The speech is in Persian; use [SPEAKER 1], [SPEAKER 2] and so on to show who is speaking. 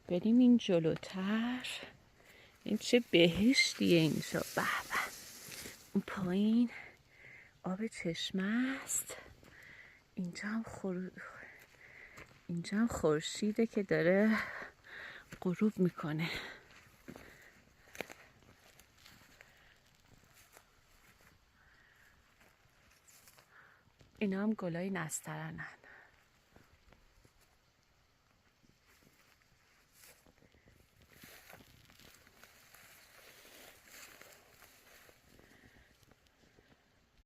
[SPEAKER 1] بریم این جلوتر. این چه بهشتیه اینجا. به به. اون پایین آب چشمه است. اینجا هم خورشیده که داره غروب میکنه. اینا هم گلای نسترنن.